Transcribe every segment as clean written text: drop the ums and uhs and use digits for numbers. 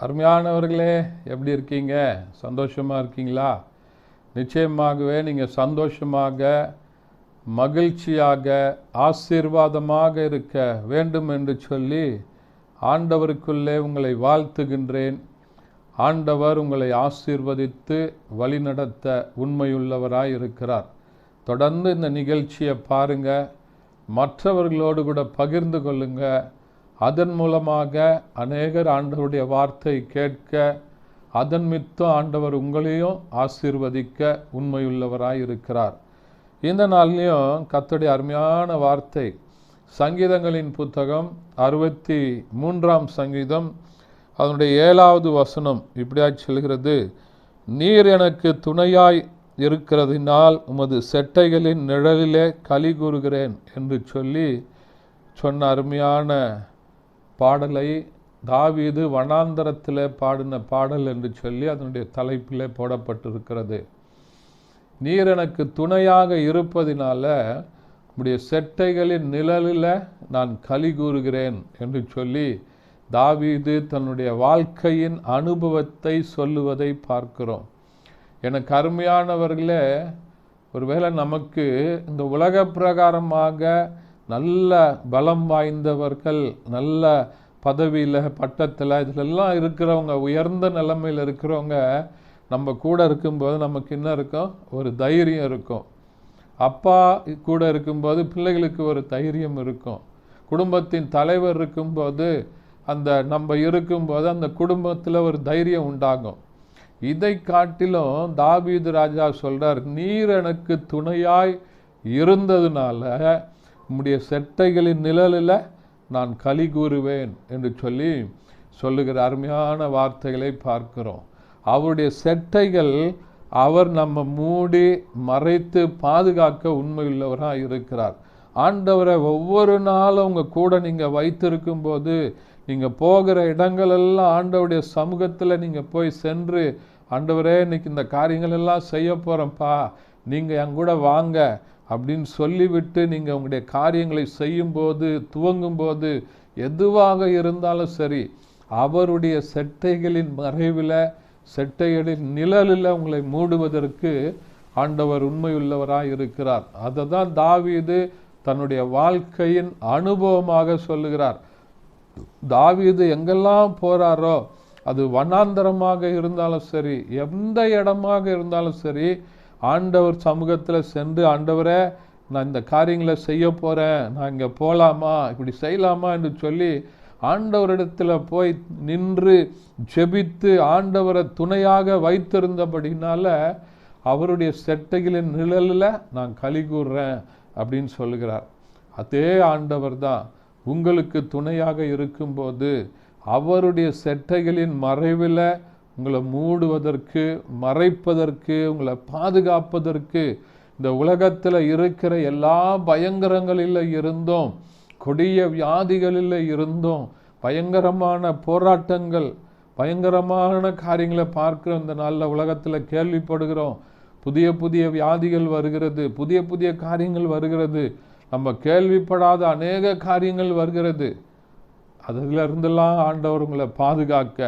அருமையானவர்களே, எப்படி இருக்கீங்க? சந்தோஷமாக இருக்கீங்களா? நிச்சயமாகவே நீங்கள் சந்தோஷமாக, மகிழ்ச்சியாக, ஆசீர்வாதமாக இருக்க வேண்டும் என்று சொல்லி ஆண்டவருக்குள்ளே உங்களை வாழ்த்துகின்றேன். ஆண்டவர் உங்களை ஆசீர்வதித்து வழிநடத்த உண்மையுள்ளவராய் இருக்கிறார். தொடர்ந்து இந்த நிகழ்ச்சியை பாருங்கள், மற்றவர்களோடு கூட பகிர்ந்து கொள்ளுங்க. அதன் மூலமாக அநேகர் ஆண்டவருடைய வார்த்தை கேட்க, அதன் மித்தம் ஆண்டவர் உங்களையும் ஆசீர்வதிக்க உண்மையுள்ளவராய் இருக்கிறார். இந்த நாள்லையும் கர்த்தருடைய அருமையான வார்த்தை சங்கீதங்களின் புத்தகம் 63ஆம் சங்கீதம் அதனுடைய 7வது வசனம் இப்படியாய் சொல்கிறது: நீர் எனக்கு துணையாய் இருக்கிறதினால் உமது செட்டைகளின் நிழலிலே களி கூறுகிறேன் என்று சொல்லி சொன்ன அருமையான பாடலை தாவீது வனாந்தரத்தில் பாடின பாடல் என்று சொல்லி அதனுடைய தலைப்பிலே போடப்பட்டிருக்கிறது. நீர் எனக்கு துணையாக இருப்பதினால உம்முடைய செட்டைகளின் நிழலில் நான் களி கூறுகிறேன் என்று சொல்லி தாவீது தன்னுடைய வாழ்க்கையின் அனுபவத்தை சொல்லுவதை பார்க்கிறோம். எனக்கு அருமையானவர்களே, ஒருவேளை நமக்கு இந்த உலக பிரகாரமாக நல்ல பலம் வாய்ந்தவர்கள், நல்ல பதவியில், பட்டத்தில், இதிலெல்லாம் இருக்கிறவங்க, உயர்ந்த நிலைமையில் இருக்கிறவங்க நம்ம கூட இருக்கும்போது நமக்கு என்ன இருக்கும்? ஒரு தைரியம் இருக்கும். அப்பா கூட இருக்கும்போது பிள்ளைகளுக்கு ஒரு தைரியம் இருக்கும். குடும்பத்தின் தலைவர் இருக்கும்போது நம்ம இருக்கும்போது அந்த குடும்பத்தில் ஒரு தைரியம் உண்டாகும். இதை காட்டிலும் தாவீது ராஜா சொல்றார், நீர் எனக்கு துணையாய் இருந்ததுனால உம்முடைய செட்டைகளின் நிழலில் நான் களி கூறுவேன் என்று சொல்லி சொல்லுகிற அருமையான வார்த்தைகளை பார்க்கிறோம். அவருடைய செட்டைகள் அவர் நம்ம மூடி மறைத்து பாதுகாக்க உண்மையுள்ளவராக இருக்கிறார். ஆண்டவரை ஒவ்வொரு நாளும் உங்கள் கூட நீங்கள் வைத்திருக்கும் போது நீங்கள் போகிற இடங்களெல்லாம் ஆண்டவருடைய சமூகத்தில் நீங்கள் போய் சென்று, ஆண்டவரே இன்னைக்கு இந்த காரியங்கள் எல்லாம் செய்ய போகிறேன்ப்பா, நீங்கள் என் கூட வாங்க அப்படின்னு சொல்லிவிட்டு நீங்கள் உங்களுடைய காரியங்களை செய்யும்போது, துவங்கும்போது, எதுவாக இருந்தாலும் சரி, அவருடைய செட்டைகளின் மறைவில், செட்டைகளின் நிழலில் உங்களை மூடுவதற்கு ஆண்டவர் உண்மையுள்ளவராக இருக்கிறார். அதை தான் தாவீது தன்னுடைய வாழ்க்கையின் அனுபவமாக சொல்லுகிறார். தாவீது எங்கெல்லாம் போறாரோ, அது வனாந்தரமாக இருந்தாலும் சரி, எந்த இடமாக இருந்தாலும் சரி, ஆண்டவர் சமூகத்தில் சென்று, ஆண்டவரே நான் இந்த காரியங்களை செய்ய போகிறேன், நான் இங்கே போகலாமா, இப்படி செய்யலாமா என்று சொல்லி ஆண்டவரிடத்தில் போய் நின்று ஜெபித்து ஆண்டவரை துணையாக வைத்திருந்தபடினால அவருடைய செட்டைகளின் நிழலில் நான் களி கூறுறேன் அப்படின்னு சொல்லுகிறார். அதே ஆண்டவர் தான் உங்களுக்கு துணையாக இருக்கும்போது அவருடைய செட்டைகளின் மறைவில் உங்களை மூடுவதற்கு, மறைப்பதற்கு, உங்களை பாதுகாப்பதற்கு, இந்த உலகத்தில் இருக்கிற எல்லா பயங்கரங்களில் இருந்தோம், கொடிய வியாதிகளில் இருந்தோம், பயங்கரமான போராட்டங்கள், பயங்கரமான காரியங்களை பார்க்குற இந்த நல்ல உலகத்தில் கேள்விப்படுகிறோம். புதிய புதிய வியாதிகள் வருகிறது, புதிய புதிய காரியங்கள் வருகிறது, நம்ம கேள்விப்படாத அநேக காரியங்கள் வருகிறது. அதிலிருந்தெல்லாம் ஆண்டவர் உங்களை பாதுகாக்க,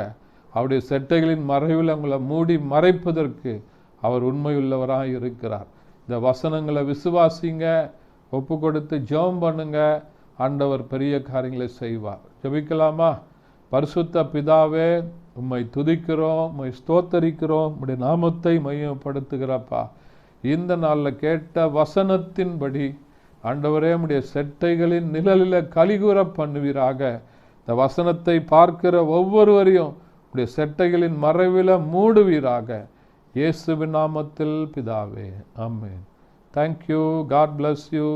அவருடைய செட்டைகளின் மறைவில் உங்களை மூடி மறைப்பதற்கு அவர் உண்மையுள்ளவராக இருக்கிறார். இந்த வசனங்களை விசுவாசிங்க, ஒப்பு கொடுத்து ஜெபம் பண்ணுங்க, ஆண்டவர் பெரிய காரியங்களை செய்வார். ஜெபிக்கலாமா? பரிசுத்த பிதாவே, உம்மை துதிக்கிறோம், உம்மை ஸ்தோத்தரிக்கிறோம், உம்முடைய நாமத்தை மையப்படுத்துகிறப்பா. இந்த நாளில் கேட்ட வசனத்தின்படி ஆண்டவரே உம்முடைய செட்டைகளின் நிழலில் களிகூற பண்ணுவீராக. இந்த வசனத்தை பார்க்கிற ஒவ்வொருவரையும் உம்முடைய செட்டைகளின் மறைவில் மூடுவீராக. இயேசுவின் நாமத்தில் பிதாவே, ஆமென். தேங்க்யூ. God bless you.